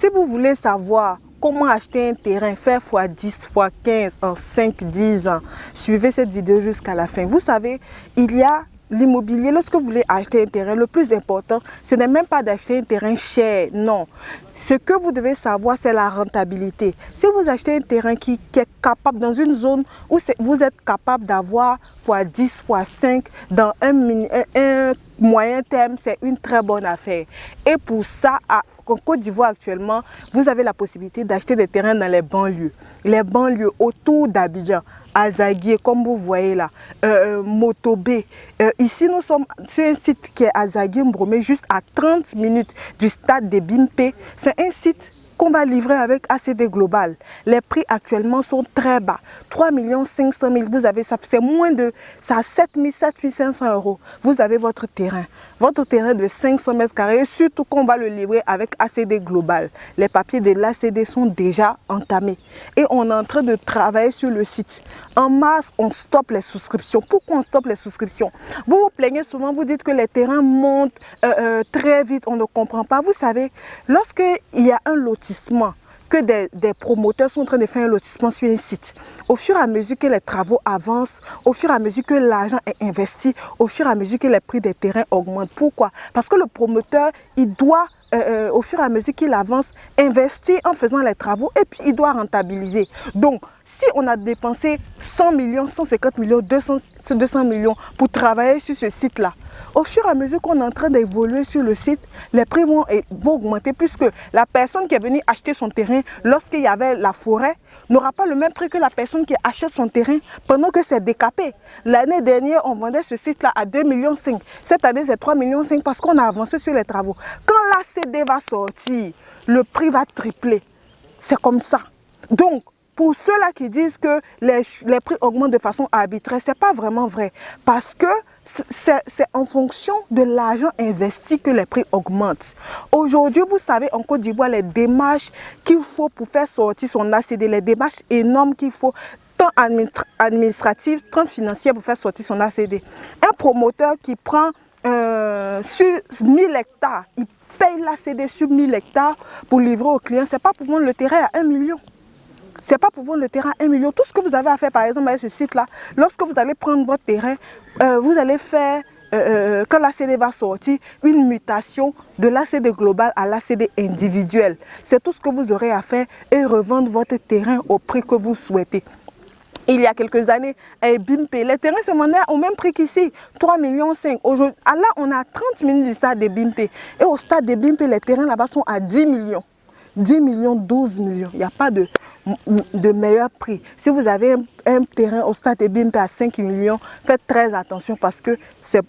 si vous voulez savoir comment acheter un terrain, faire x10, x15 en 5-10 ans, suivez cette vidéo jusqu'à la fin. Vous savez, il y a l'immobilier. Lorsque vous voulez acheter un terrain, le plus important, ce n'est même pas d'acheter un terrain cher, non. Ce que vous devez savoir, c'est la rentabilité. Si vous achetez un terrain qui est capable, dans une zone où vous êtes capable d'avoir x10, x5 dans un moyen terme, c'est une très bonne affaire. Et pour ça, en Côte d'Ivoire actuellement, vous avez la possibilité d'acheter des terrains dans les banlieues. Les banlieues autour d'Abidjan, Azaguié, comme vous voyez là, Motobé. Ici, nous sommes sur un site qui est Azaguié-Mbromé, juste à 30 minutes du stade de Bimpe. C'est un site qu'on va livrer avec ACD Global. Les prix actuellement sont très bas. 3 500 000, vous avez ça, c'est moins de ça, 7 500 euros. Vous avez votre terrain de 500 mètres carrés, surtout qu'on va le livrer avec ACD Global. Les papiers de l'ACD sont déjà entamés et on est en train de travailler sur le site. En mars, on stoppe les souscriptions. Pourquoi on stoppe les souscriptions? Vous vous plaignez souvent, vous dites que les terrains montent très vite, on ne comprend pas. Vous savez, lorsqu'il y a un lotissement, que des promoteurs sont en train de faire un lotissement sur un site. Au fur et à mesure que les travaux avancent, au fur et à mesure que l'argent est investi, au fur et à mesure que les prix des terrains augmentent. Pourquoi? Parce que le promoteur, il doit, au fur et à mesure qu'il avance, investir en faisant les travaux et puis il doit rentabiliser. Donc, si on a dépensé 100 millions, 150 millions, 200 millions pour travailler sur ce site-là, au fur et à mesure qu'on est en train d'évoluer sur le site, les prix vont augmenter puisque la personne qui est venue acheter son terrain lorsqu'il y avait la forêt n'aura pas le même prix que la personne qui achète son terrain pendant que c'est décapé. L'année dernière, on vendait ce site-là à 2,5 millions. Cette année, c'est 3,5 millions parce qu'on a avancé sur les travaux. Quand l'ACD va sortir, le prix va tripler. C'est comme ça. Donc, pour ceux-là qui disent que les prix augmentent de façon arbitraire, ce n'est pas vraiment vrai. Parce que c'est en fonction de l'argent investi que les prix augmentent. Aujourd'hui, vous savez, en Côte d'Ivoire, les démarches qu'il faut pour faire sortir son ACD, les démarches énormes qu'il faut, tant administratives, tant financières pour faire sortir son ACD. Un promoteur qui prend sur 1000 hectares, il paye l'ACD sur 1000 hectares pour livrer aux clients. Ce n'est pas pour vendre le terrain à 1 million. Ce n'est pas pour vendre le terrain à 1 million. Tout ce que vous avez à faire, par exemple, avec ce site-là, lorsque vous allez prendre votre terrain, vous allez faire, quand l'ACD va sortir, une mutation de l'ACD global à l'ACD individuel. C'est tout ce que vous aurez à faire et revendre votre terrain au prix que vous souhaitez. Il y a quelques années, à Bimpe, les terrains se vendaient au même prix qu'ici, 3,5 millions. Aujourd'hui, là, on a 30 minutes du stade de Bimpe. Et au stade de Bimpe, les terrains là-bas sont à 10 millions. 10 millions, 12 millions. Il n'y a pas de meilleur prix. Si vous avez un terrain au stade de Bimpe à 5 millions, faites très attention parce que c'est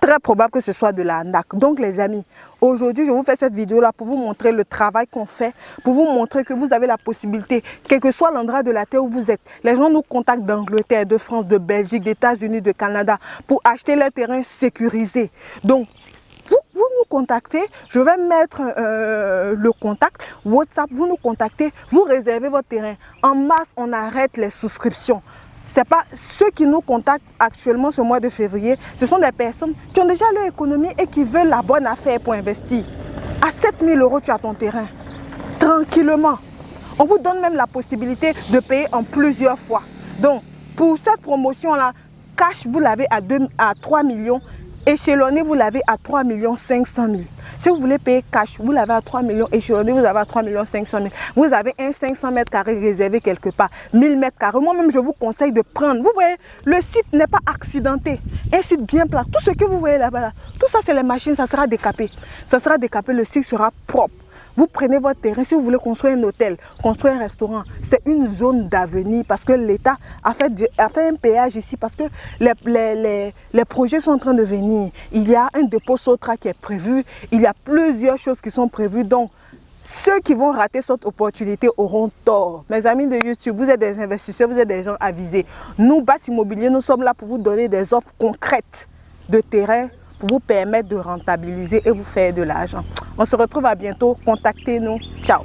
très probable que ce soit de l'arnaque. Donc les amis, aujourd'hui je vous fais cette vidéo là pour vous montrer le travail qu'on fait, pour vous montrer que vous avez la possibilité, quel que soit l'endroit de la terre où vous êtes. Les gens nous contactent d'Angleterre, de France, de Belgique, des États-Unis, de Canada pour acheter leur terrain sécurisé. Donc vous nous contactez, je vais mettre le contact, WhatsApp, vous nous contactez, vous réservez votre terrain. En mars, on arrête les souscriptions. C'est pas ceux qui nous contactent actuellement ce mois de février, ce sont des personnes qui ont déjà leur économie et qui veulent la bonne affaire pour investir. À 7 000 euros, tu as ton terrain, tranquillement. On vous donne même la possibilité de payer en plusieurs fois. Donc, pour cette promotion-là, cash, vous l'avez à 3 millions. Échelonné, vous l'avez à 3 500 000. Si vous voulez payer cash, vous l'avez à 3 millions. Échelonné, vous avez à 3 500 000. Vous avez un 500 mètres carrés réservé quelque part, 1000 mètres carrés. Moi-même, je vous conseille de prendre. Vous voyez, le site n'est pas accidenté. Un site bien plat. Tout ce que vous voyez là-bas, là, tout ça, c'est les machines. Ça sera décapé. Ça sera décapé. Le site sera propre. Vous prenez votre terrain, si vous voulez construire un hôtel, construire un restaurant, c'est une zone d'avenir parce que l'État a fait un péage ici parce que les projets sont en train de venir. Il y a un dépôt Sotra qui est prévu, il y a plusieurs choses qui sont prévues. Donc, ceux qui vont rater cette opportunité auront tort. Mes amis de YouTube, vous êtes des investisseurs, vous êtes des gens avisés. Nous, BAT Immobilier, nous sommes là pour vous donner des offres concrètes de terrain pour vous permettre de rentabiliser et vous faire de l'argent. On se retrouve à bientôt. Contactez-nous. Ciao.